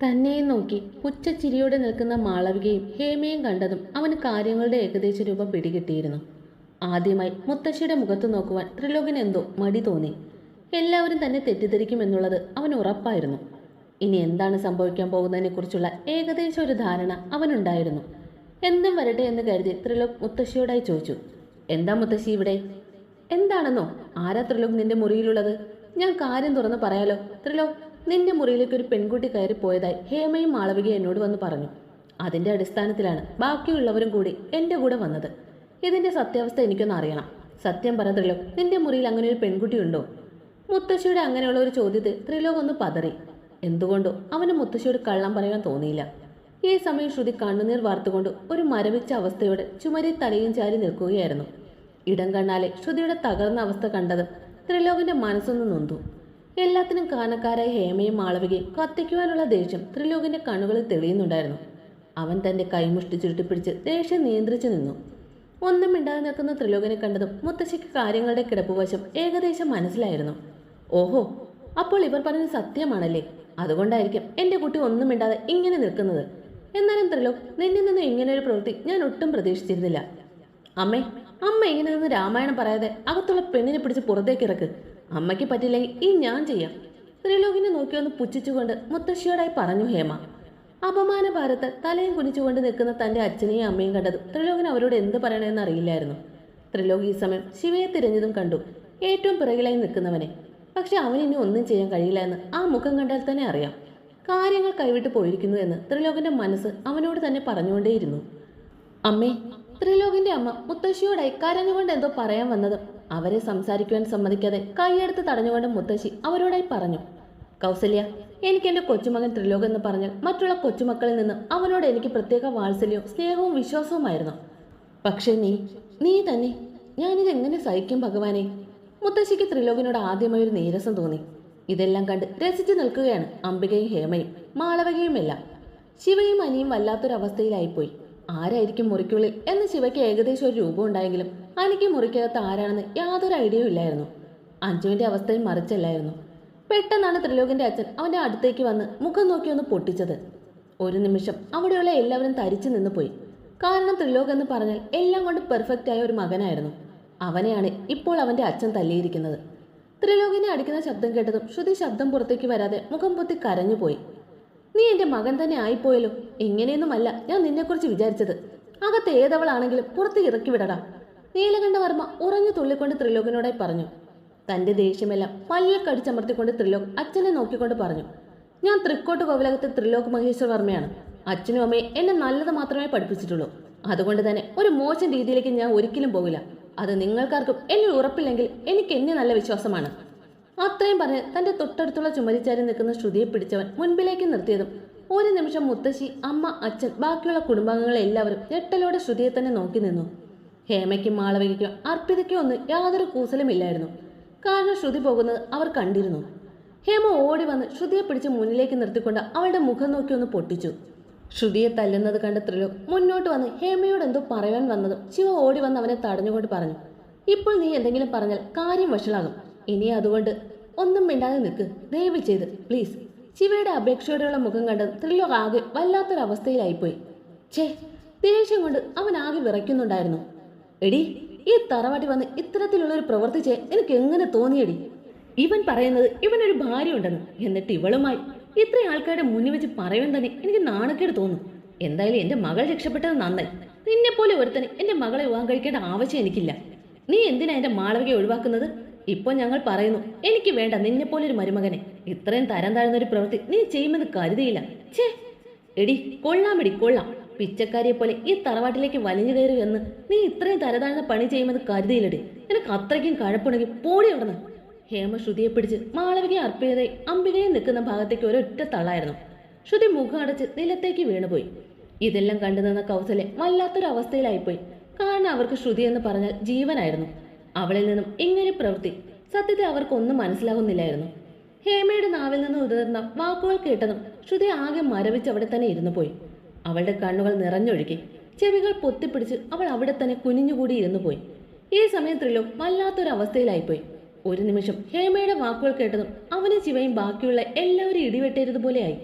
തന്നെ നോക്കി പുച്ഛച്ചിരിയോടെ നിൽക്കുന്ന മാളവികയും ഹേമയും കണ്ടതും അവന് കാര്യങ്ങളുടെ ഏകദേശ രൂപം പിടികിട്ടിയിരുന്നു. ആദ്യമായി മുത്തശ്ശിയുടെ മുഖത്ത് നോക്കുവാൻ ത്രിലോകന് എന്തോ മടി തോന്നി. എല്ലാവരും തന്നെ തെറ്റിദ്ധരിക്കുമെന്നുള്ളത് അവന് ഉറപ്പായിരുന്നു. ഇനി എന്താണ് സംഭവിക്കാൻ പോകുന്നതിനെക്കുറിച്ചുള്ള ഏകദേശം ഒരു ധാരണ അവനുണ്ടായിരുന്നു. എന്തും വരട്ടെ എന്ന് കരുതി ത്രിലോക് മുത്തശ്ശിയോടായി ചോദിച്ചു, എന്താ മുത്തശ്ശി ഇവിടെ? എന്താണെന്നോ? ആരാ ത്രിലോക് നിന്റെ മുറിയിലുള്ളത്? ഞാൻ കാര്യം തുറന്ന് പറയാലോ. ത്രിലോക്, നിന്റെ മുറിയിലേക്ക് ഒരു പെൺകുട്ടി കയറി പോയതായി ഹേമയും മാളവികയും എന്നോട് വന്ന് പറഞ്ഞു. അതിന്റെ അടിസ്ഥാനത്തിലാണ് ബാക്കിയുള്ളവരും കൂടി എന്റെ കൂടെ വന്നത്. ഇതിന്റെ സത്യാവസ്ഥ എനിക്കൊന്ന് അറിയണം. സത്യം പറ ത്രിലോക്, നിന്റെ മുറിയിൽ അങ്ങനെ ഒരു പെൺകുട്ടി ഉണ്ടോ? മുത്തശ്ശിയുടെ അങ്ങനെയുള്ള ഒരു ചോദ്യത്തിൽ ത്രിലോക് ഒന്ന് പതറി. എന്തുകൊണ്ടോ അവന് മുത്തശ്ശിയോട് കള്ളം പറയാൻ തോന്നിയില്ല. ഈ സമയം ശ്രുതി കണ്ണുനീർ വാർത്തുകൊണ്ട് ഒരു മരവിച്ച അവസ്ഥയോടെ ചുമരി തലയും ചാരി നിൽക്കുകയായിരുന്നു. ഇടം കണ്ണാലെ ശ്രുതിയുടെ തകർന്ന അവസ്ഥ കണ്ടതും ത്രിലോകിന്റെ മനസ്സൊന്ന് നൊന്തു. എല്ലാത്തിനും കാരണക്കാരായ ഹേമയും മാളവികയും കത്തിക്കുവാനുള്ള ദേഷ്യം ത്രിലോകിന്റെ കണ്ണുകളിൽ തെളിയുന്നുണ്ടായിരുന്നു. അവൻ തന്റെ കൈമുഷ്ടി ചുരുട്ടിപ്പിടിച്ച് ദേഷ്യം നിയന്ത്രിച്ചു നിന്നു. ഒന്നും മിണ്ടാതെ നിൽക്കുന്ന ത്രിലോകിനെ കണ്ടതും മുത്തശ്ശിക്ക് കാര്യങ്ങളുടെ കിടപ്പുവശം ഏകദേശം മനസ്സിലായിരുന്നു. ഓഹോ, അപ്പോൾ ഇവർ പറഞ്ഞത് സത്യമാണല്ലേ? അതുകൊണ്ടായിരിക്കും എന്റെ കുട്ടി ഒന്നും മിണ്ടാതെ ഇങ്ങനെ നിൽക്കുന്നത്. എന്നാലും ത്രിലോക്, നിന്നിൽ നിന്ന് ഇങ്ങനെ ഒരു പ്രവൃത്തി ഞാൻ ഒട്ടും പ്രതീക്ഷിച്ചിരുന്നില്ല. അമ്മ ഇങ്ങനെ നിന്ന് രാമായണം പറയാതെ അകത്തുള്ള പെണ്ണിനെ പിടിച്ച് പുറത്തേക്ക് ഇറക്ക്. അമ്മയ്ക്ക് പറ്റില്ലെങ്കിൽ ഈ ഞാൻ ചെയ്യാം. ത്രിലോകിനെ നോക്കിയൊന്ന് പുച്ഛിച്ചുകൊണ്ട് മുത്തശ്ശിയോടായി പറഞ്ഞു ഹേമ. അപമാന ഭാരത്ത് തലയും കുനിച്ചുകൊണ്ട് നിൽക്കുന്ന തന്റെ അച്ഛനെയും അമ്മയും കണ്ടത് ത്രിലോകിന് അവരോട് എന്ത് പറയണമെന്ന് അറിയില്ലായിരുന്നു. ത്രിലോക് ഈ സമയം ശിവയെ തിരഞ്ഞതും കണ്ടു, ഏറ്റവും പിറകിലായി നിൽക്കുന്നവനെ. പക്ഷെ അവനിനി ഒന്നും ചെയ്യാൻ കഴിയില്ല എന്ന് ആ മുഖം കണ്ടാൽ തന്നെ അറിയാം. കാര്യങ്ങൾ കൈവിട്ട് പോയിരിക്കുന്നു എന്ന് ത്രിലോകിന്റെ മനസ്സ് അവനോട് തന്നെ പറഞ്ഞുകൊണ്ടേയിരുന്നു. അമ്മേ, ത്രിലോകിന്റെ അമ്മ മുത്തശ്ശിയോടായി കരഞ്ഞുകൊണ്ട് എന്തോ പറയാൻ വന്നതും അവരെ സംസാരിക്കുവാൻ സമ്മതിക്കാതെ കൈയെടുത്ത് തടഞ്ഞുകൊണ്ട് മുത്തശ്ശി അവരോടായി പറഞ്ഞു. കൗസല്യ, എനിക്ക് എന്റെ കൊച്ചുമകൻ ത്രിലോക് എന്ന് പറഞ്ഞാൽ മറ്റുള്ള കൊച്ചുമക്കളിൽ നിന്ന് അവനോട് എനിക്ക് പ്രത്യേക വാത്സല്യവും സ്നേഹവും വിശ്വാസവുമായിരുന്നു. പക്ഷെ നീ തന്നെ, ഞാനിത് എങ്ങനെ സഹിക്കും ഭഗവാനെ? മുത്തശ്ശിക്ക് ത്രിലോകിനോട് ആദ്യമായി ഒരു നീരസം തോന്നി. ഇതെല്ലാം കണ്ട് രസിച്ചു നിൽക്കുകയാണ് അംബികയും ഹേമയും മാളവികയും എല്ലാം. ശിവയും അനിയും വല്ലാത്തൊരവസ്ഥയിലായിപ്പോയി. ആരായിരിക്കും മുറിക്കുള്ളിൽ എന്ന് ശിവയ്ക്ക് ഏകദേശം ഒരു രൂപം ഉണ്ടായെങ്കിലും അനിക്ക് മുറിക്കകത്ത് ആരാണെന്ന് യാതൊരു ഐഡിയയും ഇല്ലായിരുന്നു. അഞ്ജുവിന്റെ അവസ്ഥയും മറിച്ചല്ലായിരുന്നു. പെട്ടെന്നാണ് ത്രിലോകിന്റെ അച്ഛൻ അവന്റെ അടുത്തേക്ക് വന്ന് മുഖം നോക്കി ഒന്ന് പൊട്ടിച്ചത്. ഒരു നിമിഷം അവിടെയുള്ള എല്ലാവരും തരിച്ചു നിന്ന് പോയി. കാരണം ത്രിലോക് എന്ന് പറഞ്ഞാൽ എല്ലാം കൊണ്ട് പെർഫെക്റ്റ് ആയ ഒരു മകനായിരുന്നു. അവനെയാണ് ഇപ്പോൾ അവന്റെ അച്ഛൻ തല്ലിയിരിക്കുന്നത്. ത്രിലോകിനെ അടിക്കുന്ന ശബ്ദം കേട്ടതും ശ്രുതി ശബ്ദം പുറത്തേക്ക് വരാതെ മുഖം പൊത്തി കരഞ്ഞുപോയി. നീ എന്റെ മകൻ തന്നെ ആയിപ്പോയല്ലോ. ഇങ്ങനെയൊന്നുമല്ല ഞാൻ നിന്നെക്കുറിച്ച് വിചാരിച്ചത്. അകത്ത് ഏതവളാണെങ്കിലും പുറത്ത് ഇറക്കി വിടടാ. നീലകണ്ഠവർമ്മ ഉറഞ്ഞു തുള്ളിക്കൊണ്ട് ത്രിലോകിനോടായി പറഞ്ഞു. തന്റെ ദേഷ്യമെല്ലാം പല്ലിൽ കടിച്ചമർത്തിക്കൊണ്ട് ത്രിലോക് അച്ഛനെ നോക്കിക്കൊണ്ട് പറഞ്ഞു. ഞാൻ തൃക്കോട്ട് കോവിലകത്തെ ത്രിലോക് മഹേശ്വർ വർമ്മയാണ്. അച്ഛനും അമ്മയും എന്നെ നല്ലത് മാത്രമേ പഠിപ്പിച്ചിട്ടുള്ളൂ. അതുകൊണ്ട് തന്നെ ഒരു മോശം രീതിയിലേക്ക് ഞാൻ ഒരിക്കലും പോകില്ല. അത് നിങ്ങൾക്കാർക്കും എന്നിൽ ഉറപ്പില്ലെങ്കിൽ എനിക്ക് എന്നെ നല്ല വിശ്വാസമാണ്. അത്രയും പറഞ്ഞ് തന്റെ തൊട്ടടുത്തുള്ള ചുമരിച്ചാരി നിൽക്കുന്ന ശ്രുതിയെ പിടിച്ചവൻ മുൻപിലേക്ക് നിർത്തിയതും ഒരു നിമിഷം മുത്തശ്ശി, അമ്മ, അച്ഛൻ, ബാക്കിയുള്ള കുടുംബാംഗങ്ങൾ എല്ലാവരും ഞെട്ടലോടെ ശ്രുതിയെ തന്നെ നോക്കി നിന്നു. ഹേമയ്ക്കും മാളവികയ്ക്കോ അർപ്പിതയ്ക്കോ ഒന്നും യാതൊരു കൂസലുമില്ലായിരുന്നു. കാരണം ശ്രുതി പോകുന്നത് അവർ കണ്ടിരുന്നു. ഹേമ ഓടി വന്ന് ശ്രുതിയെ പിടിച്ച് മുന്നിലേക്ക് നിർത്തിക്കൊണ്ട് അവളുടെ മുഖം നോക്കി ഒന്ന് പൊട്ടിച്ചു. ശ്രുതിയെ തല്ലുന്നത് കണ്ട ത്രിലോക് മുന്നോട്ട് വന്ന് ഹേമയോട് എന്തോ പറയാൻ വന്നതും ശിവ ഓടി വന്ന് അവനെ തടഞ്ഞുകൊണ്ട് പറഞ്ഞു. ഇപ്പോൾ നീ എന്തെങ്കിലും പറഞ്ഞാൽ കാര്യം വഷളാകും. ഇനി അതുകൊണ്ട് ഒന്നും മിണ്ടാതെ നിൽക്ക്, ദയവ് ചെയ്ത് പ്ലീസ്. ശിവയുടെ അപേക്ഷയോടെയുള്ള മുഖം കണ്ട് ത്രിലോക് ആകെ വല്ലാത്തൊരവസ്ഥയിലായിപ്പോയി. ഛേ, ദേഷ്യം കൊണ്ട് അവൻ ആകെ വിറയ്ക്കുന്നുണ്ടായിരുന്നു. എടി, ഈ തറവാട്ടി വന്ന് ഇത്തരത്തിലുള്ളൊരു പ്രവൃത്തി ചെയ്യാൻ എനിക്ക് എങ്ങനെ തോന്നിയടി? ഇവൻ പറയുന്നത് ഇവനൊരു ഭാര്യ ഉണ്ടെന്ന്, എന്നിട്ട് ഇവളുമായി ഇത്രയും ആൾക്കാരുടെ മുന്നിൽ വെച്ച് പറയുവാൻ തന്നെ എനിക്ക് നാണക്കേട് തോന്നും. എന്തായാലും എന്റെ മകൾ രക്ഷപ്പെട്ടത് നന്നായി. നിന്നെപ്പോലെ ഒരുത്തന് എന്റെ മകളെ വിവാഹം കഴിക്കേണ്ട ആവശ്യം എനിക്കില്ല. നീ എന്തിനാ എന്റെ മാളവികയെ ഒഴിവാക്കുന്നത്? ഇപ്പോൾ ഞങ്ങൾ പറയുന്നു, എനിക്ക് വേണ്ട നിന്നെപ്പോലൊരു മരുമകനെ. ഇത്രയും തരം താഴ്ന്നൊരു പ്രവൃത്തി നീ ചെയ്യുമെന്ന് കരുതിയില്ല. ഛേ എടി, കൊള്ളാം. പിച്ചക്കാരിയെ പോലെ ഈ തറവാട്ടിലേക്ക് വലിഞ്ഞു കയറി എന്ന് നീ ഇത്രയും തരതാഴ്ന്ന പണി ചെയ്യുമെന്ന് കരുതിയില്ലടി. നിനക്ക് അത്രയ്ക്കും കഴപ്പുണ്ടെങ്കിൽ പോടി അവിടുന്ന്. ഹേമ ശ്രുതിയെ പിടിച്ച് മാളവികയെ അർപ്പിതയെ അംബികയെ നിൽക്കുന്ന ഭാഗത്തേക്ക് ഒരൊറ്റ തള്ളായിരുന്നു. ശ്രുതി മുഖം അടച്ച് നിലത്തേക്ക് വീണുപോയി. ഇതെല്ലാം കണ്ടു നിന്ന കൗസല്യ വല്ലാത്തൊരു അവസ്ഥയിലായിപ്പോയി. കാരണം അവർക്ക് ശ്രുതി എന്ന് പറഞ്ഞാൽ ജീവനായിരുന്നു. അവളിൽ നിന്നും ഇങ്ങനെ പ്രവൃത്തി സത്യത്തിൽ അവർക്കൊന്നും മനസ്സിലാകുന്നില്ലായിരുന്നു. ഹേമയുടെ നാവിൽ നിന്ന് ഉതിർന്ന വാക്കുകൾ കേട്ടതും ശ്രുതി ആകെ മരവിച്ച് അവിടെ തന്നെ ഇരുന്നു പോയി. അവളുടെ കണ്ണുകൾ നിറഞ്ഞൊഴുകി. ചെവികൾ പൊത്തിപ്പിടിച്ച് അവൾ അവിടെ തന്നെ കുനിഞ്ഞുകൂടി ഇരുന്നു പോയി. ഈ സമയം ത്രിലോക് വല്ലാത്തൊരവസ്ഥയിലായിപ്പോയി. ഒരു നിമിഷം ഹേമയുടെ വാക്കുകൾ കേട്ടതും അവനെ ശിവയും ബാക്കിയുള്ള എല്ലാവരും ഇടിവെട്ടരുതുപോലെയായി.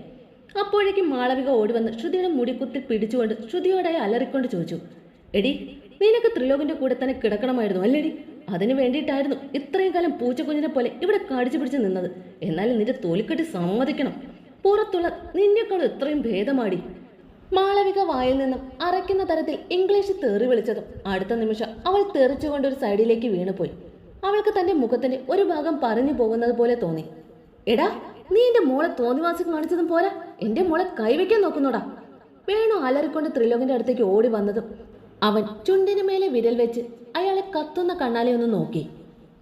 അപ്പോഴേക്കും മാളവിക ഓടി വന്ന് ശ്രുതിയുടെ മുടിക്കുത്തിൽ പിടിച്ചുകൊണ്ട് ശ്രുതിയോടായി അലറിക്കൊണ്ട് ചോദിച്ചു, എടി, നിനക്ക് ത്രിലോകിന്റെ കൂടെ തന്നെ കിടക്കണമായിരുന്നു അല്ലേടി? അതിനു വേണ്ടിയിട്ടായിരുന്നു ഇത്രയും കാലം പൂച്ചക്കുഞ്ഞിനെ പോലെ ഇവിടെ കടിച്ചു പിടിച്ച് നിന്നത്. എന്നാലും നിന്റെ തൊലിക്കെട്ടി സമ്മതിക്കണം, പുറത്തുള്ള നിന്നേക്കാളും എത്രയും ഭേദമാടി. മാളവിക വായിൽ നിന്നും അറയ്ക്കുന്ന തരത്തിൽ ഇംഗ്ലീഷിൽ തെറി വിളിച്ചതും അടുത്ത നിമിഷം അവൾ തെറിച്ചുകൊണ്ട് ഒരു സൈഡിലേക്ക് വീണുപോയി. അവൾക്ക് തന്റെ മുഖത്തിന്റെ ഒരു ഭാഗം പറഞ്ഞു പോകുന്നത് പോലെ തോന്നി. എടാ, നീ എന്റെ മോളെ തോന്നിവാസം കാണിച്ചതും പോരാ, എന്റെ മോളെ കൈവയ്ക്കാൻ നോക്കുന്നോടാ. വേണു അലറിക്കൊണ്ട് ത്രിലോകിന്റെ അടുത്തേക്ക് ഓടി വന്നതും അവൻ ചുണ്ടിനു മേലെ വിരൽ വെച്ച് അയാളെ കത്തുന്ന കണ്ണാലെ ഒന്ന് നോക്കി.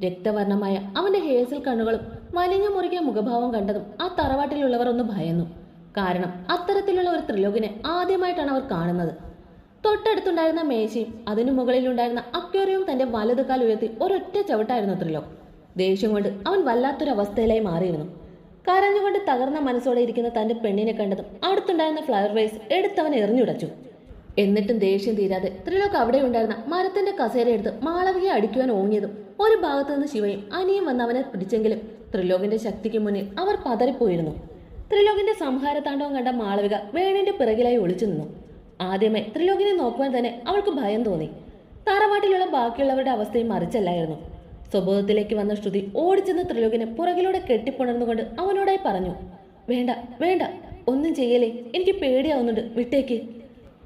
രക്തവർണമായ അവന്റെ ഹേസൽ കണ്ണുകളും വലിഞ്ഞു മുറുകിയ മുഖഭാവം കണ്ടതും ആ തറവാട്ടിലുള്ളവർ ഒന്ന് ഭയന്നു. കാരണം അത്തരത്തിലുള്ള ഒരു ത്രിലോകിനെ ആദ്യമായിട്ടാണ് അവർ കാണുന്നത്. തൊട്ടടുത്തുണ്ടായിരുന്ന മേശയും അതിനു മുകളിലുണ്ടായിരുന്ന അക്വേറിയവും തന്റെ വലതുകാൽ ഉയർത്തി ഒരൊറ്റ ചവിട്ടായിരുന്നു ത്രിലോക്. ദേഷ്യം കൊണ്ട് അവൻ വല്ലാത്തൊരവസ്ഥയിലായി മാറിയിരുന്നു. കരഞ്ഞുകൊണ്ട് തകർന്ന മനസ്സോടെ ഇരിക്കുന്ന തന്റെ പെണ്ണിനെ കണ്ടതും അടുത്തുണ്ടായിരുന്ന ഫ്ലവർ വേസ് എടുത്തവൻ എറിഞ്ഞുടച്ചു. എന്നിട്ടും ദേഷ്യം തീരാതെ ത്രിലോക് അവിടെ ഉണ്ടായിരുന്ന മരത്തിന്റെ കസേര എടുത്ത് മാളവികയെ അടിക്കുവാൻ ഓങ്ങിയതും ഒരു ഭാഗത്തു നിന്ന് ശിവയും അനിയും വന്ന് അവനെ പിടിച്ചെങ്കിലും ത്രിലോകിന്റെ ശക്തിക്ക് മുന്നിൽ അവർ പതറിപ്പോയിരുന്നു. ത്രിലോകിന്റെ സംഹാരതാണ്ഡവം കണ്ട മാളവിക വേണിന്റെ പിറകിലായി ഒളിച്ചു നിന്നു. ആദ്യമേ ത്രിലോകിനെ നോക്കുവാൻ തന്നെ അവൾക്ക് ഭയം തോന്നി. തറവാട്ടിലുള്ള ബാക്കിയുള്ളവരുടെ അവസ്ഥയും മറിച്ചല്ലായിരുന്നു. സ്വബോധത്തിലേക്ക് വന്ന ശ്രുതി ഓടിച്ചെന്ന് ത്രിലോകിനെ പുറകിലൂടെ കെട്ടിപ്പുണർന്നുകൊണ്ട് അവനോടായി പറഞ്ഞു, വേണ്ട വേണ്ട, ഒന്നും ചെയ്യലേ, എനിക്ക് പേടിയാവുന്നുണ്ട്, വിട്ടേക്ക്.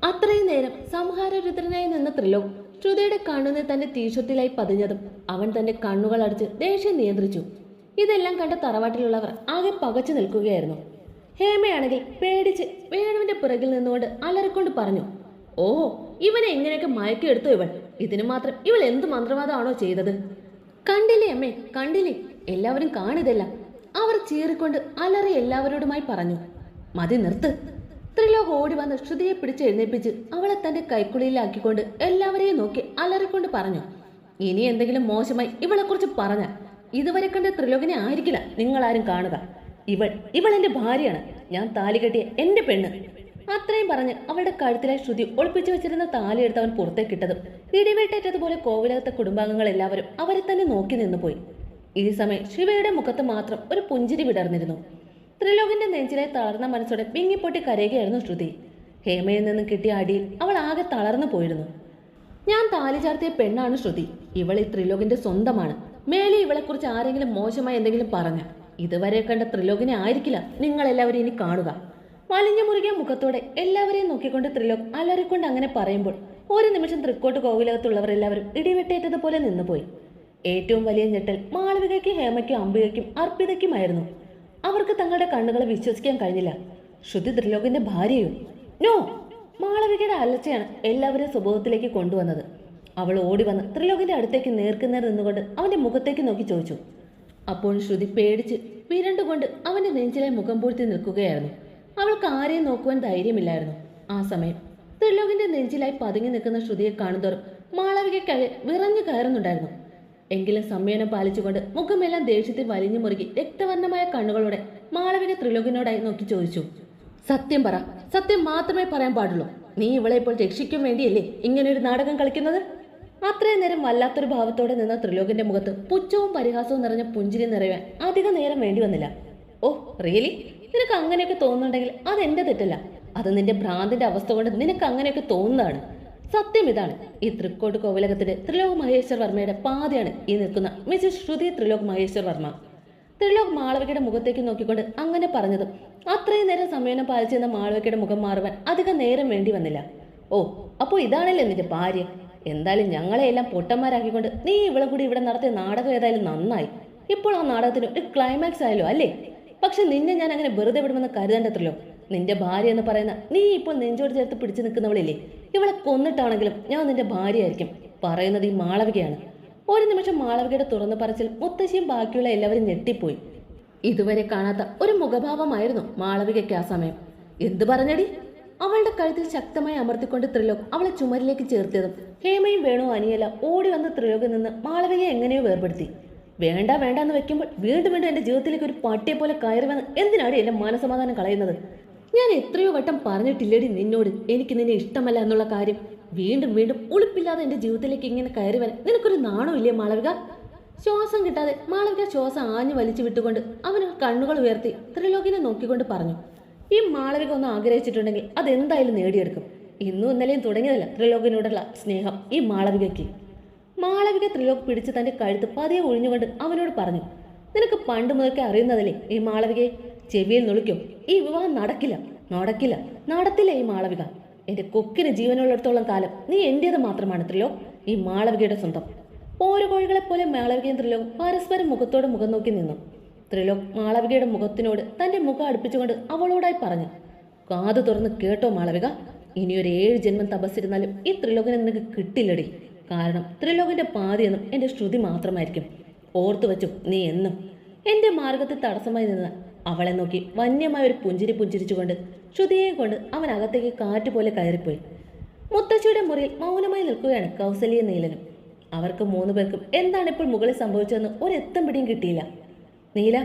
അത്രയും നേരം സംഹാരരുദ്രനായി നിന്ന ത്രിലോക് ശ്രുതിയുടെ കണ്ണുനീർ തന്റെ ടീഷർട്ടിലായി പതിഞ്ഞതും അവൻ തന്റെ കണ്ണുകൾ അടിച്ച് ദേഷ്യം നിയന്ത്രിച്ചു. ഇതെല്ലാം കണ്ട തറവാട്ടിലുള്ളവർ ആകെ പകച്ചു നിൽക്കുകയായിരുന്നു. ഹേമയാണെങ്കിൽ പേടിച്ച് വേണുവിന്റെ പിറകിൽ നിന്നുകൊണ്ട് അലറിക്കൊണ്ട് പറഞ്ഞു, ഓഹോ, ഇവനെ എങ്ങനെയൊക്കെ മയക്കിയെടുത്തു ഇവൾ. ഇതിനു മാത്രം ഇവൾ എന്ത് മന്ത്രവാദമാണോ ചെയ്തത്? കണ്ടില്ലേ അമ്മേ, കണ്ടില്ലേ, എല്ലാവരും കാണിതല്ല. അവർ ചീറിക്കൊണ്ട് അലറി എല്ലാവരോടുമായി പറഞ്ഞു. മതി, നിർത്ത്. ത്രിലോക് ഓടി വന്ന് ശ്രുതിയെ പിടിച്ച് എഴുന്നേൽപ്പിച്ച് അവളെ തന്റെ കൈക്കുള്ളിലാക്കിക്കൊണ്ട് എല്ലാവരെയും നോക്കി അലറിക്കൊണ്ട് പറഞ്ഞു, ഇനി എന്തെങ്കിലും മോശമായി ഇവളെക്കുറിച്ച് പറഞ്ഞാൽ ഇതുവരെ കണ്ട ത്രിലോകിനെ ആയിരിക്കില്ല നിങ്ങളാരും കാണുക. ഇവൾ എന്റെ ഭാര്യയാണ്, ഞാൻ താലി കെട്ടിയ എന്റെ പെണ്ണ്. അത്രയും പറഞ്ഞ് അവളുടെ കഴുത്തിലായി ശ്രുതി ഒളിപ്പിച്ചു വെച്ചിരുന്ന താലി എടുത്ത് അവൻ പുറത്തേക്കിട്ടതും ഇടിവെട്ടേറ്റതുപോലെ കോവിലകത്തെ കുടുംബാംഗങ്ങൾ എല്ലാവരും അവരെ തന്നെ നോക്കി നിന്നുപോയി. ഈ സമയം ശിവയുടെ മുഖത്ത് മാത്രം ഒരു പുഞ്ചിരി വിടർന്നിരുന്നു. ത്രിലോകിന്റെ നെഞ്ചിലായി തളർന്ന മനസ്സോടെ വിങ്ങിപ്പൊട്ടി കരയുകയായിരുന്നു ശ്രുതി. ഹേമയിൽ നിന്നും കിട്ടിയ അടിയിൽ അവൾ ആകെ തളർന്നു പോയിരുന്നു. ഞാൻ താലി ചാർത്തിയ പെണ്ണാണ് ശ്രുതി. ഇവൾ ഈ ത്രിലോകിന്റെ സ്വന്തമാണ്. മേലെ ഇവളെക്കുറിച്ച് ആരെങ്കിലും മോശമായി എന്തെങ്കിലും പറഞ്ഞ ഇതുവരെ കണ്ട ത്രിലോകിനെ ആയിരിക്കില്ല നിങ്ങളെല്ലാവരും ഇനി കാണുക. വലിഞ്ഞു മുറുകിയ മുഖത്തോടെ എല്ലാവരെയും നോക്കിക്കൊണ്ട് ത്രിലോക് അലറിക്കൊണ്ട് അങ്ങനെ പറയുമ്പോൾ ഒരു നിമിഷം തൃക്കോട്ട് കോവിലകത്തുള്ളവർ എല്ലാവരും ഇടിവെട്ടേറ്റതുപോലെ നിന്നുപോയി. ഏറ്റവും വലിയ ഞെട്ടൽ മാളവികയ്ക്കും ഹേമയ്ക്കും അംബികയ്ക്കും അർപ്പിതയ്ക്കുമായിരുന്നു. അവർക്ക് തങ്ങളുടെ കണ്ണുകളെ വിശ്വസിക്കാൻ കഴിഞ്ഞില്ല. ശ്രുതി ത്രിലോകിന്റെ ഭാര്യയോ? നോ! മാളവികയുടെ അലർച്ചയാണ് എല്ലാവരെയും സ്വഭാവത്തിലേക്ക് കൊണ്ടുവന്നത്. അവൾ ഓടി വന്ന് ത്രിലോകിന്റെ അടുത്തേക്ക് നേർക്കുനേർ നിന്നുകൊണ്ട് അവന്റെ മുഖത്തേക്ക് നോക്കി ചോദിച്ചു. അപ്പോൾ ശ്രുതി പേടിച്ച് വിരണ്ടുകൊണ്ട് അവന്റെ നെഞ്ചിലെ മുഖം പൂഴ്ത്തി നിൽക്കുകയായിരുന്നു. അവൾക്ക് ആരെയും നോക്കുവാൻ ധൈര്യമില്ലായിരുന്നു. ആ സമയം ത്രിലോകിന്റെ നെഞ്ചിലായി പതുങ്ങി നിൽക്കുന്ന ശ്രുതിയെ കാണുന്തോറും മാളവികയ്ക്കാകെ വിറഞ്ഞു കയറുന്നുണ്ടായിരുന്നു. എങ്കിലും സംയമനം പാലിച്ചുകൊണ്ട് മുഖമെല്ലാം ദേഷ്യത്തിൽ വലിഞ്ഞു മുറുകി രക്തവർണ്ണമായ കണ്ണുകളോടെ മാളവിക ത്രിലോകിനോടായി നോക്കി ചോദിച്ചു, സത്യം പറ, സത്യം മാത്രമേ പറയാൻ പാടുള്ളൂ. നീ ഇവളെ ഇപ്പോൾ രക്ഷിക്കാൻ വേണ്ടിയല്ലേ ഇങ്ങനെയൊരു നാടകം കളിക്കുന്നത്? അത്രയും നേരം വല്ലാത്തൊരു ഭാവത്തോടെ നിന്ന ത്രിലോകിന്റെ മുഖത്ത് പുച്ഛവും പരിഹാസവും നിറഞ്ഞ പുഞ്ചിരി നിറയാൻ അധിക നേരം വേണ്ടി വന്നില്ല. Oh really? നിനക്ക് അങ്ങനെയൊക്കെ തോന്നുന്നുണ്ടെങ്കിൽ അതെന്റെ തെറ്റല്ല. അത് നിന്റെ ഭ്രാന്തിന്റെ അവസ്ഥ കൊണ്ട് നിനക്ക് അങ്ങനെയൊക്കെ തോന്നുന്നതാണ്. സത്യം ഇതാണ്. ഈ തൃക്കോട്ട് കോവിലകത്തിന്റെ ത്രിലോക് മഹേശ്വർ വർമ്മയുടെ പാതിയാണ് ഈ നിൽക്കുന്ന മിസസ് ശ്രുതി ത്രിലോക് മഹേശ്വർ വർമ്മ. ത്രിലോക് മാളവികയുടെ മുഖത്തേക്ക് നോക്കിക്കൊണ്ട് അങ്ങനെ പറഞ്ഞതും അത്രയും നേരം സംയമനം പാലിച്ചിരുന്ന മാളവികയുടെ മുഖം മാറുവാൻ അധികം നേരം വേണ്ടി വന്നില്ല. ഓ, അപ്പോൾ ഇതാണല്ലേ നിന്റെ ഭാര്യ? എന്തായാലും ഞങ്ങളെയെല്ലാം പൊട്ടന്മാരാക്കിക്കൊണ്ട് നീ ഇവിടെ കൂടി ഇവിടെ നടത്തിയ നാടകം ഏതായാലും നന്നായി. ഇപ്പോൾ ആ നാടകത്തിന് ഒരു ക്ലൈമാക്സ് ആയല്ലോ അല്ലേ? പക്ഷെ നിന്നെ ഞാൻ അങ്ങനെ വെറുതെ വിടുമെന്ന് കരുതണ്ടല്ലോ. നിന്റെ ഭാര്യ എന്ന് പറയുന്ന നീ ഇപ്പോൾ നെഞ്ചോട് ചേർത്ത് പിടിച്ചു നിൽക്കുന്നവളില്ലേ, ഇവളെ കൊന്നിട്ടാണെങ്കിലും ഞാൻ നിന്റെ ഭാര്യയായിരിക്കും. പറയുന്നത് ഈ മാളവികയാണ്. ഒരു നിമിഷം മാളവികയുടെ തുറന്നു പറച്ചിൽ മുത്തശ്ശിയും ബാക്കിയുള്ള എല്ലാവരും ഞെട്ടിപ്പോയി. ഇതുവരെ കാണാത്ത ഒരു മുഖഭാവമായിരുന്നു മാളവികയ്ക്ക് ആ സമയം. എന്തു പറഞ്ഞടി? അവളുടെ കഴുത്തിൽ ശക്തമായി അമർത്തിക്കൊണ്ട് ത്രിലോക് അവളെ ചുമരിലേക്ക് ചേർത്തിയതും ഹേമയും വേണു അനിയല ഓടി വന്ന് ത്രിലോകിൽ നിന്ന് മാളവികയെ എങ്ങനെയോ വേർപെടുത്തി. വേണ്ട വേണ്ട എന്ന് വെക്കുമ്പോൾ വീണ്ടും വീണ്ടും എൻ്റെ ജീവിതത്തിലേക്ക് ഒരു പട്ടിയെ പോലെ കയറി വന്ന് എന്തിനാടി എൻ്റെ മാനസമാധാനം കളയുന്നത്? ഞാൻ എത്രയോ വട്ടം പറഞ്ഞിട്ടില്ലേടി നിന്നോട് എനിക്ക് നിന്നെ ഇഷ്ടമല്ല എന്നുള്ള കാര്യം. വീണ്ടും വീണ്ടും ഉളുപ്പില്ലാതെ എൻ്റെ ജീവിതത്തിലേക്ക് ഇങ്ങനെ കയറി വരാൻ നിനക്കൊരു നാണമില്ലേ മാളവിക? ശ്വാസം കിട്ടാതെ മാളവിക ശ്വാസം ആഞ്ഞു വലിച്ചു വിട്ടുകൊണ്ട് അവന് കണ്ണുകൾ ഉയർത്തി ത്രിലോകിനെ നോക്കിക്കൊണ്ട് പറഞ്ഞു. ഈ മാളവിക ഒന്ന് ആഗ്രഹിച്ചിട്ടുണ്ടെങ്കിൽ അതെന്തായാലും നേടിയെടുക്കും. ഇന്നും ഇന്നലെയും തുടങ്ങിയതല്ല ത്രിലോകിനോടുള്ള സ്നേഹം ഈ മാളവികയ്ക്ക്. മാളവിക ത്രിലോക് പിടിച്ച് തന്റെ കഴുത്ത് പതിയെ ഒഴിഞ്ഞുകൊണ്ട് അവനോട് പറഞ്ഞു, നിനക്ക് പണ്ട് മുതൽക്കേ അറിയുന്നതല്ലേ ഈ മാളവികയെ? ചെവിയിൽ നുളിക്കും. ഈ വിവാഹം നടക്കില്ല, നടക്കില്ല, നടത്തില്ല ഈ മാളവിക. എന്റെ കൊക്കിന് ജീവനുള്ളിടത്തോളം കാലം നീ എന്റേത് മാത്രമാണ് ത്രിലോക്, ഈ മാളവികയുടെ സ്വന്തം. ഓരോ കോഴികളെ പോലെ മാളവികയും ത്രിലോക് പരസ്പരം മുഖത്തോട് മുഖം നോക്കി നിന്നു. ത്രിലോക് മാളവികയുടെ മുഖത്തിനോട് തന്റെ മുഖം അടുപ്പിച്ചുകൊണ്ട് അവളോടായി പറഞ്ഞു, കാതു തുറന്ന് കേട്ടോ മാളവിക, ഇനിയൊരു 7 ജന്മം തപസ്സിരുന്നാലും ഈ ത്രിലോകിനെ നിനക്ക് കിട്ടില്ലടി. കാരണം ത്രിലോകിന്റെ പാതിയെന്നും എന്റെ ശ്രുതി മാത്രമായിരിക്കും. ഓർത്തു വച്ചു നീ എന്നും. എന്റെ മാർഗത്തിൽ തടസ്സമായി നിന്ന് അവളെ നോക്കി വന്യമായ ഒരു പുഞ്ചിരി പുഞ്ചിരിച്ചുകൊണ്ട് ശ്രുതിയെയും കൊണ്ട് അവൻ അകത്തേക്ക് കാറ്റുപോലെ കയറിപ്പോയി. മുത്തശ്ശിയുടെ മുറിയിൽ മൗനമായി നിൽക്കുകയാണ് കൗസല്യയും നീലനും. അവർക്ക് 3 പേർക്കും എന്താണ് ഇപ്പോൾ മുകളിൽ സംഭവിച്ചതെന്ന് ഒരെത്തം പിടിയും കിട്ടിയില്ല. നീല,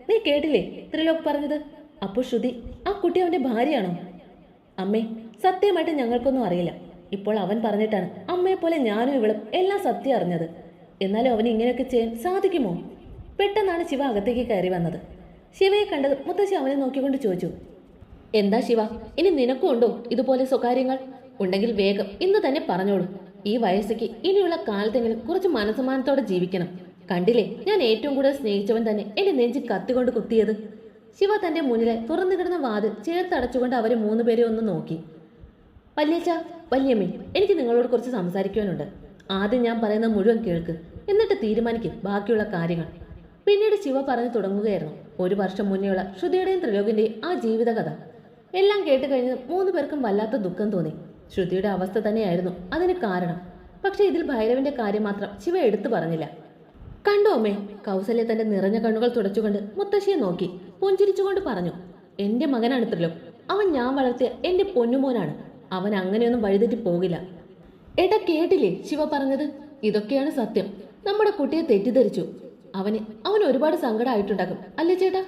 നീ കേട്ടില്ലേ ത്രിലോക് പറഞ്ഞത്? അപ്പോൾ ശ്രുതി ആ കുട്ടി അവന്റെ ഭാര്യയാണോ? അമ്മേ, സത്യമായിട്ട് ഞങ്ങൾക്കൊന്നും അറിയില്ല. ഇപ്പോൾ അവൻ പറഞ്ഞിട്ടാണ് അമ്മയെപ്പോലെ ഞാനും ഇവളും എല്ലാം സത്യം അറിഞ്ഞത്. എന്നാലും അവന് ഇങ്ങനെയൊക്കെ ചെയ്യാൻ സാധിക്കുമോ? പെട്ടെന്നാണ് ശിവ അകത്തേക്ക് കയറി വന്നത്. ശിവയെ കണ്ടത് മുത്തശ്ശി അവനെ നോക്കിക്കൊണ്ട് ചോദിച്ചു, എന്താ ശിവ, ഇനി നിനക്കും ഉണ്ടോ ഇതുപോലെ സ്വകാര്യങ്ങൾ? ഉണ്ടെങ്കിൽ വേഗം ഇന്ന് തന്നെ പറഞ്ഞോളൂ. ഈ വയസ്സയ്ക്ക് ഇനിയുള്ള കാലത്തെങ്കിലും കുറച്ച് മനസ്സമാനത്തോടെ ജീവിക്കണം. കണ്ടില്ലേ, ഞാൻ ഏറ്റവും കൂടുതൽ സ്നേഹിച്ചവൻ തന്നെ എന്റെ നെഞ്ചിൽ കത്തിക്കൊണ്ട് കുത്തിയത്. ശിവ തന്റെ മുന്നിലെ തുറന്നു കിടന്ന വാതിൽ ചേർത്തടച്ചുകൊണ്ട് അവരെ 3 പേരെ ഒന്ന് നോക്കി. വല്യച്ഛ, വല്യമ്മേ, എനിക്ക് നിങ്ങളോട് കുറച്ച് സംസാരിക്കുവാനുണ്ട്. ആദ്യം ഞാൻ പറയുന്നത് മുഴുവൻ കേൾക്ക്, എന്നിട്ട് തീരുമാനിക്കും ബാക്കിയുള്ള കാര്യങ്ങൾ. പിന്നീട് ശിവ പറഞ്ഞു തുടങ്ങുകയായിരുന്നു 1 വർഷം മുന്നേയുള്ള ശ്രുതിയുടെയും ത്രിലോകിന്റെയും ആ ജീവിതകഥ. എല്ലാം കേട്ട് കഴിഞ്ഞ് 3 പേർക്കും വല്ലാത്ത ദുഃഖം തോന്നി. ശ്രുതിയുടെ അവസ്ഥ തന്നെയായിരുന്നു അതിന് കാരണം. പക്ഷെ ഇതിൽ ഭൈരവിന്റെ കാര്യം മാത്രം ശിവ എടുത്തു പറഞ്ഞില്ല. കണ്ടോ അമ്മേ? കൗസല്യ തന്റെ നിറഞ്ഞ കണ്ണുകൾ തുടച്ചുകൊണ്ട് മുത്തശ്ശിയെ നോക്കി പുഞ്ചിരിച്ചുകൊണ്ട് പറഞ്ഞു, എന്റെ മകനാണ് ത്രിലോക്. അവൻ ഞാൻ വളർത്തിയ എന്റെ പൊന്നുമോനാണ്. അവൻ അങ്ങനെയൊന്നും വഴിതെറ്റി പോകില്ല. ഏട്ടാ, കേട്ടില്ലേ ശിവ പറഞ്ഞത്? ഇതൊക്കെയാണ് സത്യം. നമ്മുടെ കുട്ടിയെ തെറ്റിദ്ധരിച്ചു. അവൻ ഒരുപാട് സങ്കടമായിട്ടുണ്ടാകും അല്ലേ ചേട്ടാ?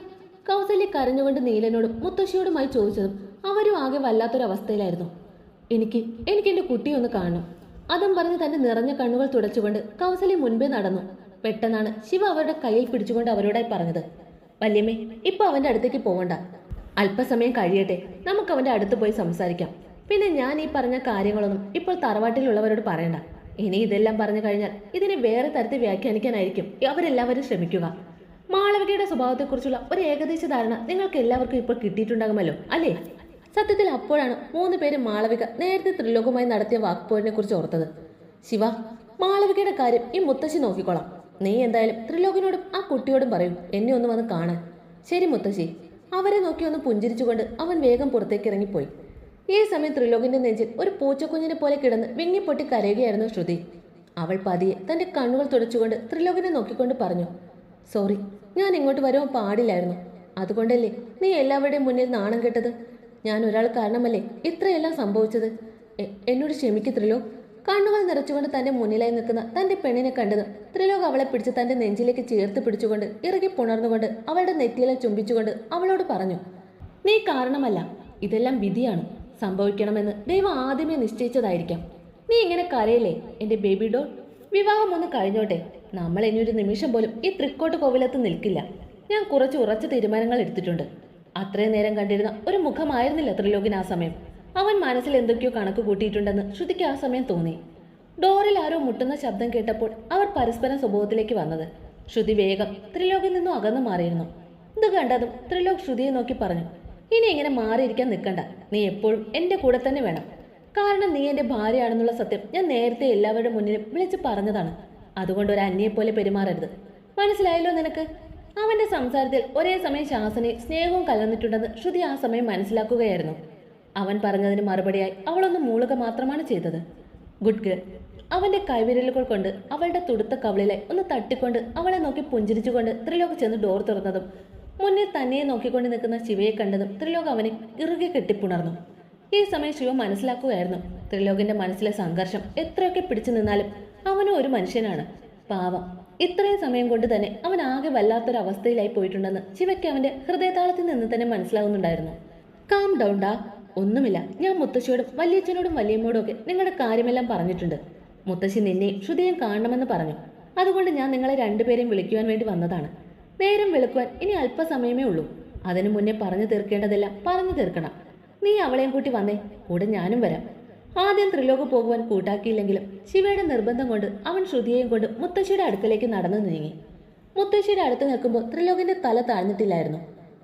കൗസല്യ കരഞ്ഞുകൊണ്ട് നീലനോടും മുത്തശ്ശിയോടുമായി ചോദിച്ചതും അവരും ആകെ വല്ലാത്തൊരവസ്ഥയിലായിരുന്നു. എനിക്ക് എന്റെ കുട്ടിയെ ഒന്ന് കാണണം. അതും പറഞ്ഞ് തന്റെ നിറഞ്ഞ കണ്ണുകൾ തുടച്ചുകൊണ്ട് കൗസല്യ മുൻപേ നടന്നു. പെട്ടെന്നാണ് ശിവ അവരുടെ കയ്യിൽ പിടിച്ചുകൊണ്ട് അവരോടായി പറഞ്ഞത്, വല്യമ്മേ, ഇപ്പൊ അവന്റെ അടുത്തേക്ക് പോകണ്ട. അല്പസമയം കഴിയട്ടെ, നമുക്ക് അവന്റെ അടുത്ത് പോയി സംസാരിക്കാം. പിന്നെ ഞാൻ ഈ പറഞ്ഞ കാര്യങ്ങളൊന്നും ഇപ്പോൾ തറവാട്ടിലുള്ളവരോട് പറയണ്ട. ഇനി ഇതെല്ലാം പറഞ്ഞു കഴിഞ്ഞാൽ ഇതിനെ വേറെ തരത്തിൽ വ്യാഖ്യാനിക്കാനായിരിക്കും അവരെല്ലാവരും ശ്രമിക്കുക. മാളവികയുടെ സ്വഭാവത്തെക്കുറിച്ചുള്ള ഒരു ഏകദേശ ധാരണ നിങ്ങൾക്ക് എല്ലാവർക്കും ഇപ്പോൾ കിട്ടിയിട്ടുണ്ടാകുമല്ലോ അല്ലേ? സത്യത്തിൽ അപ്പോഴാണ് 3 പേര് മാളവിക നേരത്തെ ത്രിലോകവുമായി നടത്തിയ വാക്പോരിനെ കുറിച്ച് ഓർത്തത്. ശിവ, മാളവികയുടെ കാര്യം ഈ മുത്തശ്ശി നോക്കിക്കോളാം. നീ എന്തായാലും ത്രിലോകിനോടും ആ കുട്ടിയോടും പറയും എന്നെ ഒന്ന് വന്ന് കാണാൻ. ശരി മുത്തശ്ശി. അവരെ നോക്കി ഒന്ന് പുഞ്ചിരിച്ചുകൊണ്ട് അവൻ വേഗം പുറത്തേക്ക് ഇറങ്ങിപ്പോയി. ഈ സമയം ത്രിലോകിന്റെ നെഞ്ചിൽ ഒരു പൂച്ചക്കുഞ്ഞിനെ പോലെ കിടന്ന് വിങ്ങിപ്പൊട്ടി കരയുകയായിരുന്നു ശ്രുതി. അവൾ പതിയെ തന്റെ കണ്ണുകൾ തുടച്ചുകൊണ്ട് ത്രിലോകിനെ നോക്കിക്കൊണ്ട് പറഞ്ഞു, സോറി, ഞാൻ ഇങ്ങോട്ട് വരുവാൻ പാടില്ലായിരുന്നു. അതുകൊണ്ടല്ലേ നീ എല്ലാവരുടെയും മുന്നിൽ നാണം കെട്ടത്? ഞാൻ ഒരാൾ കാരണമല്ലേ ഇത്രയെല്ലാം സംഭവിച്ചത്. എന്നോട് ക്ഷമിക്ക് ത്രിലോക്. കണ്ണുകൾ നിറച്ചുകൊണ്ട് തന്റെ മുന്നിലായി നിൽക്കുന്ന തന്റെ പെണ്ണിനെ കണ്ടതും ത്രിലോക് അവളെ പിടിച്ച് തന്റെ നെഞ്ചിലേക്ക് ചേർത്ത് പിടിച്ചുകൊണ്ട് ഇറുകി പുണർന്നുകൊണ്ട് അവളുടെ നെറ്റിയിലെ ചുംബിച്ചുകൊണ്ട് അവളോട് പറഞ്ഞു, നീ കാരണമല്ല, ഇതെല്ലാം വിധിയാണ്. സംഭവിക്കണമെന്ന് ദൈവം ആദ്യമേ നിശ്ചയിച്ചതായിരിക്കാം. നീ ഇങ്ങനെ കരയില്ലേ എന്റെ ബേബി ഡോൾ? വിവാഹം ഒന്ന് കഴിഞ്ഞോട്ടെ. നമ്മൾ ഇനിയൊരു നിമിഷം പോലും ഈ തൃക്കോട്ട് കോവിലത്ത് നിൽക്കില്ല. ഞാൻ കുറച്ച് ഉറച്ച തീരുമാനങ്ങൾ എടുത്തിട്ടുണ്ട്. അത്രയും നേരം കണ്ടിരുന്ന ഒരു മുഖമായിരുന്നില്ല ത്രിലോകിന് ആ സമയം. അവൻ മനസ്സിൽ എന്തൊക്കെയോ കണക്ക് കൂട്ടിയിട്ടുണ്ടെന്ന് ശ്രുതിക്ക് ആ സമയം തോന്നി. ഡോറിൽ ആരോ മുട്ടുന്ന ശബ്ദം കേട്ടപ്പോൾ അവർ പരസ്പരം സ്വഭാവത്തിലേക്ക് വന്നത്. ശ്രുതി വേഗം ത്രിലോകിൽ നിന്നും അകന്നു മാറിയിരുന്നു. ഇത് കണ്ടതും ത്രിലോക് ശ്രുതിയെ നോക്കി പറഞ്ഞു, ഇനി ഇങ്ങനെ മാറിയിരിക്കാൻ നിൽക്കണ്ട. നീ എപ്പോഴും എന്റെ കൂടെ തന്നെ വേണം. കാരണം നീ എന്റെ ഭാര്യയാണെന്നുള്ള സത്യം ഞാൻ നേരത്തെ എല്ലാവരുടെ മുന്നിലും വിളിച്ച് പറഞ്ഞതാണ്. അതുകൊണ്ട് ഒരു അന്യയെപ്പോലെ പെരുമാറരുത്. മനസ്സിലായല്ലോ നിനക്ക്? അവന്റെ സംസാരത്തിൽ ഒരേ സമയം ശാസനയും സ്നേഹവും കലർന്നിട്ടുണ്ടെന്ന് ശ്രുതി ആ സമയം മനസ്സിലാക്കുകയായിരുന്നു. അവൻ പറഞ്ഞതിന് മറുപടിയായി അവളൊന്ന് മൂളുക മാത്രമാണ് ചെയ്തത്. Good girl. അവന്റെ കൈവിരലുകൾ കൊണ്ട് അവളുടെ തുടുത്ത കവിളിലെ ഒന്ന് തട്ടിക്കൊണ്ട് അവളെ നോക്കി പുഞ്ചിരിച്ചുകൊണ്ട് ത്രിലോക് ചെന്ന് ഡോർ തുറന്നതും മുന്നിൽ തന്നെ നോക്കിക്കൊണ്ട് നിൽക്കുന്ന ശിവയെ കണ്ടതും ത്രിലോക് അവനെ ഇറുകെ കെട്ടിപ്പുണർന്നു. ഈ സമയം ശിവ മനസ്സിലാക്കുകയായിരുന്നു ത്രിലോകിന്റെ മനസ്സിലെ സംഘർഷം എത്രയൊക്കെ പിടിച്ചു നിന്നാലും അവനും ഒരു മനുഷ്യനാണ്. പാവം, ഇത്രയും സമയം കൊണ്ട് തന്നെ അവൻ ആകെ വല്ലാത്തൊരവസ്ഥയിലായി പോയിട്ടുണ്ടെന്ന് ശിവയ്ക്ക് അവന്റെ ഹൃദയതാളത്തിൽ നിന്ന് തന്നെ മനസ്സിലാവുന്നുണ്ടായിരുന്നു. കാം ഡൗൺ ഡാ. ഒന്നുമില്ല, ഞാൻ മുത്തശ്ശിയോടും വല്യച്ഛനോടും വല്യമ്മയോടും ഒക്കെ നിങ്ങളുടെ കാര്യമെല്ലാം പറഞ്ഞിട്ടുണ്ട്. മുത്തശ്ശി നിന്നെയും ശ്രുതിയും കാണണമെന്ന് പറഞ്ഞു. അതുകൊണ്ട് ഞാൻ നിങ്ങളെ 2 പേരെയും വിളിക്കുവാൻ വേണ്ടി വന്നതാണ്. നേരം വെളുക്കുവാൻ ഇനി അല്പസമയമേ ഉള്ളൂ. അതിനു മുന്നേ പറഞ്ഞു തീർക്കേണ്ടതെല്ലാം പറഞ്ഞു തീർക്കണം. നീ അവളെയും കൂട്ടി വന്നേ, കൂടെ ഞാനും വരാം. ആദ്യം ത്രിലോക പോകുവാൻ കൂട്ടാക്കിയില്ലെങ്കിലും ശിവയുടെ നിർബന്ധം കൊണ്ട് അവൻ ശ്രുതിയെയും കൊണ്ട് മുത്തശ്ശിയുടെ അടുക്കലേക്ക് നടന്നു നീങ്ങി. മുത്തശ്ശിയുടെ അടുത്ത് നിൽക്കുമ്പോൾ ത്രിലോകിന്റെ തല താഴ്ന്നിട്ടില്ലായിരുന്നു.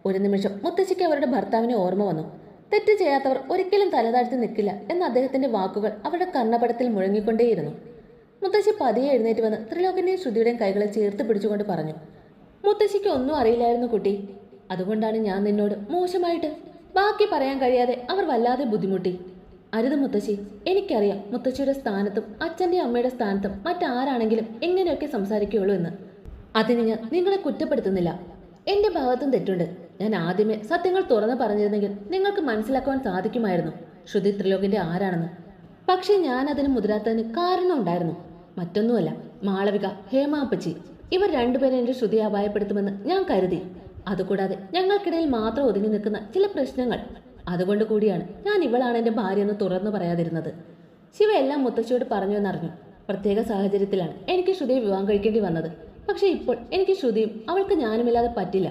ഒരു നിമിഷം മുത്തശ്ശിക്ക് അവരുടെ ഭർത്താവിനെ ഓർമ്മ വന്നു. തെറ്റ് ചെയ്യാത്തവർ ഒരിക്കലും തല താഴ്ത്തി നിൽക്കില്ല എന്ന അദ്ദേഹത്തിന്റെ വാക്കുകൾ അവരുടെ കർണപടത്തിൽ മുഴങ്ങിക്കൊണ്ടേയിരുന്നു. മുത്തശ്ശി പതിയെ എഴുന്നേറ്റ് വന്ന് ത്രിലോകിന്റെയും ശ്രുതിയുടെയും കൈകളെ ചേർത്ത് പിടിച്ചുകൊണ്ട് പറഞ്ഞു, മുത്തശ്ശിക്ക് ഒന്നും അറിയില്ലായിരുന്നു കുട്ടി. അതുകൊണ്ടാണ് ഞാൻ നിന്നോട് മോശമായിട്ട്. ബാക്കി പറയാൻ കഴിയാതെ അവർ വല്ലാതെ ബുദ്ധിമുട്ടി. അരുത് മുത്തശ്ശി, എനിക്കറിയാം മുത്തശ്ശിയുടെ സ്ഥാനത്തും അച്ഛൻ്റെ അമ്മയുടെ സ്ഥാനത്തും മറ്റാരാണെങ്കിലും എങ്ങനെയൊക്കെ സംസാരിക്കുകയുള്ളൂ എന്ന്. അതിന് ഞാൻ നിങ്ങളെ കുറ്റപ്പെടുത്തുന്നില്ല. എൻ്റെ ഭാഗത്തും തെറ്റുണ്ട്. ഞാൻ ആദ്യമേ സത്യങ്ങൾ തുറന്നു പറഞ്ഞിരുന്നെങ്കിൽ നിങ്ങൾക്ക് മനസ്സിലാക്കുവാൻ സാധിക്കുമായിരുന്നു ശ്രുതി ത്രിലോകിന്റെ ആരാണെന്ന്. പക്ഷേ ഞാൻ അതിന് മുതിരാത്തതിന് കാരണം ഉണ്ടായിരുന്നു. മറ്റൊന്നുമല്ല, മാളവിക, ഹേമാപ്പച്ചി ഇവർ രണ്ടുപേരും എൻ്റെ ശ്രുതിയെ അപായപ്പെടുത്തുമെന്ന് ഞാൻ കരുതി. അതുകൂടാതെ ഞങ്ങൾക്കിടയിൽ മാത്രം ഒതുങ്ങി നിൽക്കുന്ന ചില പ്രശ്നങ്ങൾ. അതുകൊണ്ട് കൂടിയാണ് ഞാൻ ഇവളാണ് എൻ്റെ ഭാര്യ എന്ന് തുറന്നു പറയാതിരുന്നത്. ശിവ എല്ലാം മുത്തശ്ശിയോട് പറഞ്ഞു എന്നറിഞ്ഞു. പ്രത്യേക സാഹചര്യത്തിലാണ് എനിക്ക് ശ്രുതിയെ വിവാഹം കഴിക്കേണ്ടി വന്നത്. പക്ഷേ ഇപ്പോൾ എനിക്ക് ശ്രുതിയും അവൾക്ക് ഞാനുമില്ലാതെ പറ്റില്ല.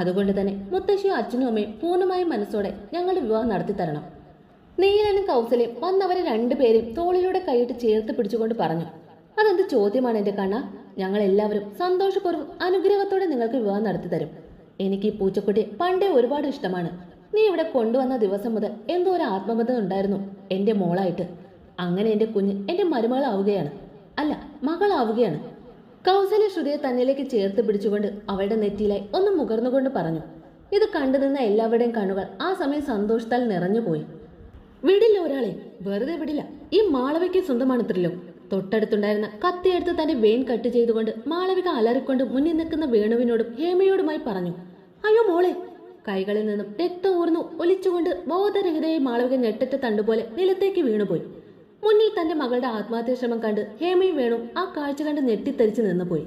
അതുകൊണ്ട് തന്നെ മുത്തശ്ശിയും അച്ഛനും അമ്മയും പൂർണ്ണമായും മനസ്സോടെ ഞങ്ങളുടെ വിവാഹം നടത്തി തരണം. നീലനും കൗസലയും വന്നവരെ രണ്ടുപേരെയും തോളിലൂടെ കൈയിട്ട് ചേർത്ത് പിടിച്ചുകൊണ്ട് പറഞ്ഞു, അതെന്ത് ചോദ്യമാണ് എൻ്റെ കണ്ണ. ഞങ്ങളെല്ലാവരും സന്തോഷപൂർവ്വം അനുഗ്രഹത്തോടെ നിങ്ങൾക്ക് വിവാഹം നടത്തി തരും. എനിക്ക് ഈ പൂച്ചക്കുട്ടിയെ പണ്ടേ ഒരുപാട് ഇഷ്ടമാണ്. നീ ഇവിടെ കൊണ്ടുവന്ന ദിവസം മുതൽ എന്തോ ഒരു ആത്മബന്ധം ഉണ്ടായിരുന്നു എൻ്റെ മോളായിട്ട്. അങ്ങനെ എൻ്റെ കുഞ്ഞ് എൻ്റെ മരുമകളാവുകയാണ്, അല്ല മകളാവുകയാണ്. കൗസല്യ ശ്രുതിയെ തന്നിലേക്ക് ചേർത്ത് പിടിച്ചുകൊണ്ട് അവളുടെ നെറ്റിയിലായി ഒന്ന് മുകർന്നുകൊണ്ട് പറഞ്ഞു. ഇത് കണ്ടു നിന്ന എല്ലാവരുടെയും കണ്ണുകൾ ആ സമയം സന്തോഷത്താൽ നിറഞ്ഞുപോയി. വിടില്ല ഒരാളെ, വെറുതെ വിടില്ല. ഈ മാളവിക സ്വന്തമാണ് ത്രിലോക്. തൊട്ടടുത്തുണ്ടായിരുന്ന കത്തിയെടുത്ത് തന്റെ വെയിൻ കട്ട് ചെയ്തുകൊണ്ട് മാളവിക അലറിക്കൊണ്ട് മുന്നിൽ നിൽക്കുന്ന വേണുവിനോടും ഹേമയോടുമായി പറഞ്ഞു, അയ്യോ മോളെ. കൈകളിൽ നിന്നും രക്തം ഊർന്നു ഒലിച്ചുകൊണ്ട് ബോധരഹിതയായി മാളവിക ഞെട്ടറ്റ തണ്ടുപോലെ നിലത്തേക്ക് വീണുപോയി. മുന്നിൽ തന്റെ മകളുടെ ആത്മഹത്യാ ശ്രമം കണ്ട് ഹേമയും വേണു ആ കാഴ്ച കണ്ട് ഞെട്ടിത്തെറിച്ച് നിന്നുപോയി.